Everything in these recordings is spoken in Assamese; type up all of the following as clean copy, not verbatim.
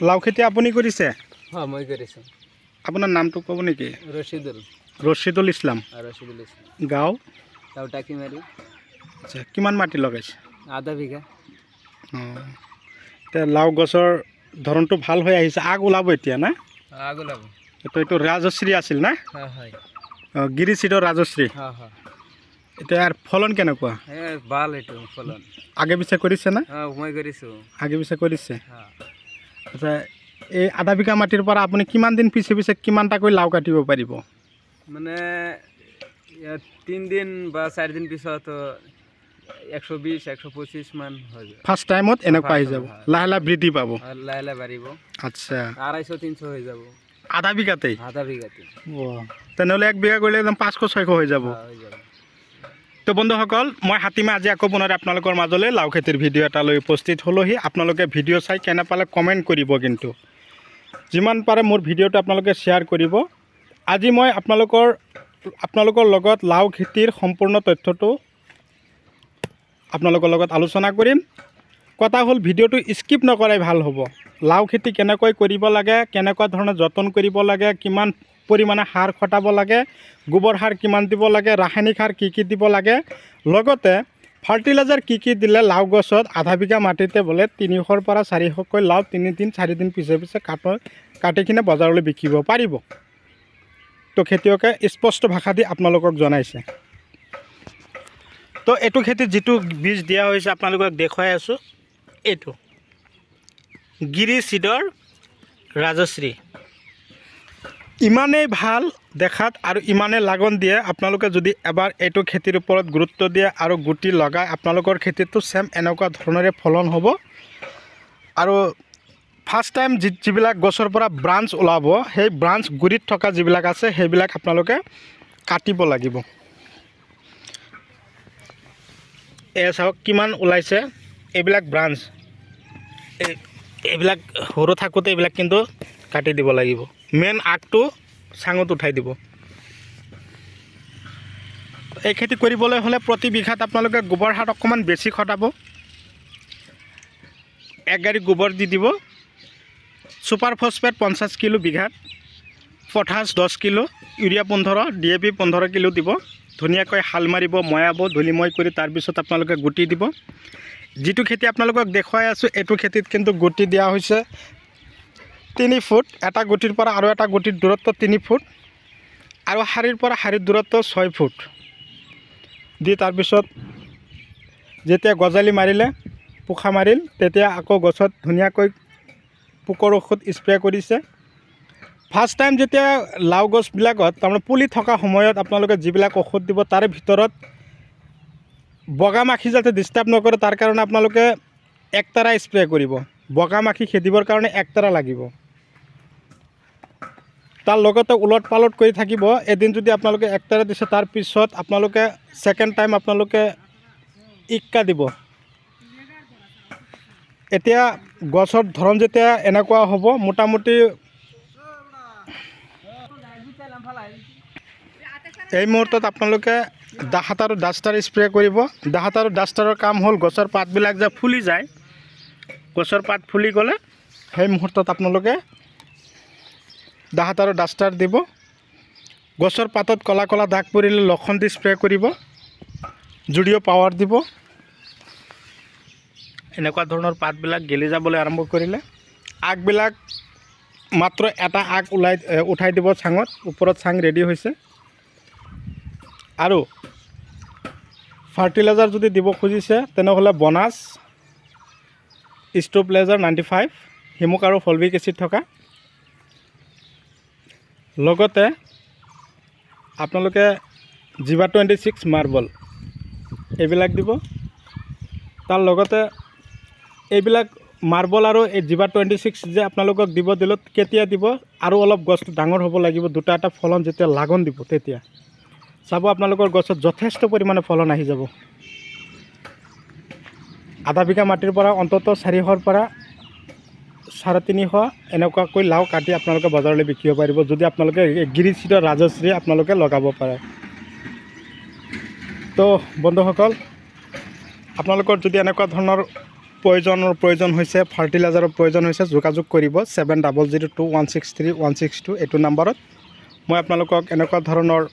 লাউ খেতি আপুনি কৰিছে? হ্যাঁ মই কৰিছোঁ। আপোনাৰ নামটো ক'ব নেকি? ৰচিদুল ইছলাম। ৰচিদুল ইছলাম। গাঁও? গাঁও টাকিমাৰি। আচ্ছা, কিমান মাটি লগাইছে? আধা বিঘা। অঁ, এতিয়া লাউ গছৰ ধৰণটো ভাল হৈ আহিছে, আগ ওলাব এতিয়া না? আগ ওলাব। এইটো ৰাজশ্ৰী আছিল না? হয়। অঁ, গিৰি চিডৰ ৰাজশ্ৰী। হয়। এতিয়া ইয়াৰ ফলন কেনেকুৱা? ভাল এইটো ফলন। আগে পিছে কৰিছে না? মই কৰিছোঁ। আগে পিছে কৰিছে। আচ্ছা, এই আধা বিঘা মাটিৰ পৰা আপুনি কিমান দিন পিছে কিমানটাকৈ লাউ কাটিব পাৰিব? মানে 3 দিন বা 4 দিন পিছত 120-125 মান হৈ যায়। ফাৰ্ষ্ট টাইমত এনেকুৱা আহি যাব, লাহে লাহে বৃদ্ধি পাব। লাহে বাঢ়িব। আচ্ছা, 250-300 হৈ যাব। আধা বিঘাতেই? আধা বিঘাতে। তেনেহ'লে 1 বিঘা কৰিলে একদম 500-600 হৈ যাব। হৈ যাব। তো বন্ধুসকল, মই হাতীমা আজি আকৌ পুনৰ আপোনালোকৰ মাজলৈ লাউ খেতিৰ ভিডিঅ' এটা লৈ উপস্থিত হ'লোহি। আপোনালোকে ভিডিঅ' চাই কেনে পালে কমেণ্ট কৰিব, কিন্তু যিমান পাৰে মোৰ ভিডিঅ'টো আপোনালোকে শ্বেয়াৰ কৰিব। আজি মই আপোনালোকৰ লগত লাউ খেতিৰ সম্পূৰ্ণ তথ্যটো আপোনালোকৰ লগত আলোচনা কৰিম। কথা হ'ল, ভিডিঅ'টো স্কিপ নকৰাই ভাল হ'ব। লাউ খেতি কেনেকৈ কৰিব লাগে, কেনেকুৱা ধৰণে যতন কৰিব লাগে, কিমান পৰিমাণে সাৰ খটাব লাগে, গোবৰ সাৰ কিমান দিব লাগে, ৰাসায়নিক সাৰ কি দিব লাগে, লগতে ফাৰ্টিলাইজাৰ কি দিলে লাউ গছত আধা বিঘা মাটিতে বোলে 300-ৰ পৰা 400কৈ লাউ 3-4 দিন পিছে কাটি কিনে বজাৰলৈ বিকিব পাৰিব। তো খেতিয়কে স্পষ্ট ভাষা দি আপোনালোকক জনাইছে। তো এইটো খেতিত যিটো বীজ দিয়া হৈছে আপোনালোকক দেখুৱাই আছোঁ, এইটো গিৰি চিডৰ ৰাজশ্ৰী। ইমানেই ভাল দেখাত আৰু ইমানেই লাগন দিয়ে। আপোনালোকে যদি এবাৰ এইটো খেতিৰ ওপৰত গুৰুত্ব দিয়ে আৰু গুটি লগাই, আপোনালোকৰ খেতিটো ছেম এনেকুৱা ধৰণেৰে ফলন হ'ব। আৰু ফাৰ্ষ্ট টাইম যিবিলাক গছৰ পৰা ব্ৰাঞ্চ ওলাব, সেই ব্ৰাঞ্চ গুৰিত থকা যিবিলাক আছে সেইবিলাক আপোনালোকে কাটিব লাগিব। এয়া চাওক কিমান ওলাইছে, এইবিলাক ব্ৰাঞ্চ। এইবিলাক সৰু থাকোঁতে এইবিলাক কিন্তু কাটি দিব লাগিব। মেইন আগটো চাঙত উঠাই দিব। এই খেতি কৰিবলৈ হ'লে প্ৰতি বিঘাত আপোনালোকে গোবৰ সাৰ অকণমান বেছি খটাব। 1 গাড়ী গোবৰ দি দিব। ছুপাৰ ফছফেট 50 কিলো বিঘাত, potash 10 kilo, urea 15, DAP 15 kilo দিব। ধুনীয়াকৈ হাল মাৰিব, ময়াব, ধূলিময় কৰি তাৰপিছত আপোনালোকে গুটি দিব। যিটো খেতি আপোনালোকক দেখুৱাই আছোঁ, এইটো খেতিত কিন্তু গুটি দিয়া হৈছে 3 ফুট। এটা গুটিৰ পৰা আৰু এটা গুটিৰ দূৰত্ব 3 ফুট, আৰু শাৰীৰ পৰা শাৰীৰ দূৰত্ব 6 ফুট দি তাৰপিছত যেতিয়া গজালি মাৰিলে, পোখা মাৰিল, তেতিয়া আকৌ গছত ধুনীয়াকৈ পোকৰ ঔষধ স্প্ৰে কৰিছে। ফাৰ্ষ্ট টাইম যেতিয়া লাউ গছবিলাকত তাৰমানে পুলি থকা সময়ত আপোনালোকে যিবিলাক ঔষধ দিব, তাৰে ভিতৰত বগা মাখি যাতে ডিষ্টাৰ্ব নকৰে তাৰ কাৰণে আপোনালোকে 1 তাৰা স্প্ৰে কৰিব। বগা মাখি খেদিবৰ কাৰণে 1 তাৰা লাগিব। তাৰ লগতে উলট পালট কৰি থাকিব। এদিন যদি আপোনালোকে 1 তাৰা দিছে, তাৰপিছত আপোনালোকে ছেকেণ্ড টাইম আপোনালোকে ইক্কা দিব। এতিয়া গছৰ ধৰণ যেতিয়া এনেকুৱা হ'ব, মোটামুটি এই মুহূৰ্তত আপোনালোকে দাহাত আৰু ডাষ্টাৰ স্প্ৰে কৰিব। দাহাত আৰু ডাষ্টাৰৰ কাম হ'ল, গছৰ পাতবিলাক যে ফুলি যায়, গছৰ পাত ফুলি গ'লে সেই মুহূৰ্তত আপোনালোকে দাহাত আৰু ডাষ্টাৰ দিব। গছৰ পাতত ক'লা ক'লা দাগ পৰিলে লক্ষণ দি স্প্ৰে কৰিব। জুডিঅ' পাৱাৰ দিব। এনেকুৱা ধৰণৰ পাতবিলাক গেলি যাবলৈ আৰম্ভ কৰিলে, আগবিলাক মাত্ৰ এটা আগ উঠাই দিব চাঙত। ওপৰত চাং ৰেডি হৈছে। আৰু ফাৰ্টিলাইজাৰ যদি দিব খুজিছে, তেনেহ'লে বনাছ, ষ্ট্ৰপলেজাৰ 95, হিমুক আৰু ফলভিক এচিড থকা, লগতে আপোনালোকে জিভা 26 মাৰ্বল এইবিলাক দিব। তাৰ লগতে এইবিলাক মাৰ্বল আৰু এই জিভা 26 যে আপোনালোকক দিলে কেতিয়া দিব, আৰু অলপ গছটো ডাঙৰ হ'ব লাগিব, দুটা এটা ফলন যেতিয়া লাগন দিব, তেতিয়া চাব আপোনালোকৰ গছত যথেষ্ট পৰিমাণে ফলন আহি যাব। আধা বিঘা মাটিৰ পৰা অন্ততঃ 400-ৰ পৰা 350 এনেকুৱাকৈ লাউ কাটি আপোনালোকে বজাৰলৈ বিকিব পাৰিব, যদি আপোনালোকে গিৰি চিডৰ ৰাজশ্ৰী আপোনালোকে লগাব পাৰে। তো বন্ধুসকল, আপোনালোকৰ যদি এনেকুৱা ধৰণৰ প্ৰয়োজন হৈছে ফাৰ্টিলাইজাৰৰ প্ৰয়োজন হৈছে যোগাযোগ কৰিব 7002163162 এইটো নাম্বাৰত। মই আপোনালোকক এনেকুৱা ধৰণৰ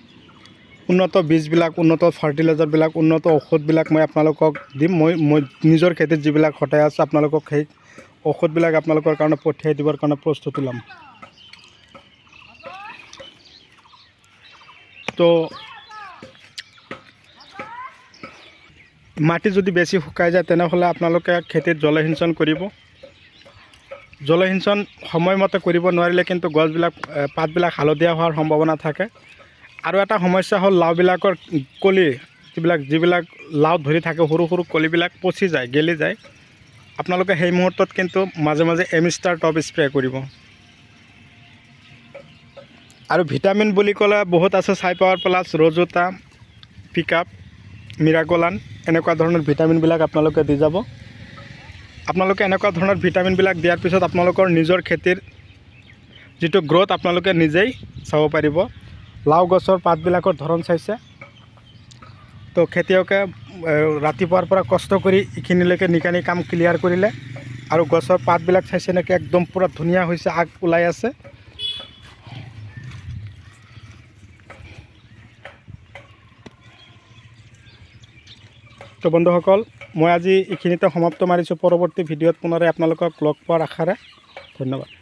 উন্নত বীজবিলাক, উন্নত ফাৰ্টিলাইজাৰবিলাক, উন্নত ঔষধবিলাক মই আপোনালোকক দিম। মই নিজৰ খেতিত যিবিলাক ঘটাই আছোঁ আপোনালোকক সেই ঔষধবিলাক আপোনালোকৰ কাৰণে পঠিয়াই দিবৰ কাৰণে প্ৰস্তুতি ল'ম। তো মাটি যদি বেছি শুকাই যায় তেনেহ'লে আপোনালোকে খেতিত জলসিঞ্চন কৰিব। জলসিঞ্চন সময়মতে কৰিব নোৱাৰিলে কিন্তু গছবিলাক পাতবিলাক হালধীয়া হোৱাৰ সম্ভাৱনা থাকে। আৰু এটা সমস্যা হ'ল লাওবিলাকৰ কলি, যিবিলাক লাও ধৰি থাকে সৰু সৰু কলিবিলাক পচি যায়, গেলি যায়। আপোনালোকে সেই মুহূৰ্তত কিন্তু মাজে মাজে এমিষ্টাৰ টপ স্প্ৰে কৰিব। আৰু ভিটামিন বুলি ক'লে বহুত আছে, চাই পাৱাৰ প্লাছ, ৰজোটা, পিকআপ, মিৰাকলান, এনেকুৱা ধৰণৰ ভিটামিনবিলাক আপোনালোকে দি যাব। আপোনালোকে এনেকুৱা ধৰণৰ ভিটামিনবিলাক দিয়াৰ পিছত আপোনালোকৰ নিজৰ খেতিৰ যিটো গ্ৰ'থ আপোনালোকে নিজেই চাব পাৰিব। লাও গছৰ পাতবিলাকৰ ধৰণ চাইছে, তো খেতিয়কে ৰাতিপুৱাৰ পৰা কষ্ট কৰি এইখিনিলৈকে নিকানি কাম ক্লিয়াৰ কৰিলে। আৰু গছৰ পাতবিলাক চাইছে নেকি একদম পূৰা ধুনীয়া হৈছে, আগ ওলাই আছে। তো বন্ধুসকল, মই আজি এইখিনিতে সমাপ্ত মাৰিছোঁ। পৰৱৰ্তী ভিডিঅ'ত পুনৰাই আপোনালোকক লগ পোৱাৰ আশাৰে ধন্যবাদ।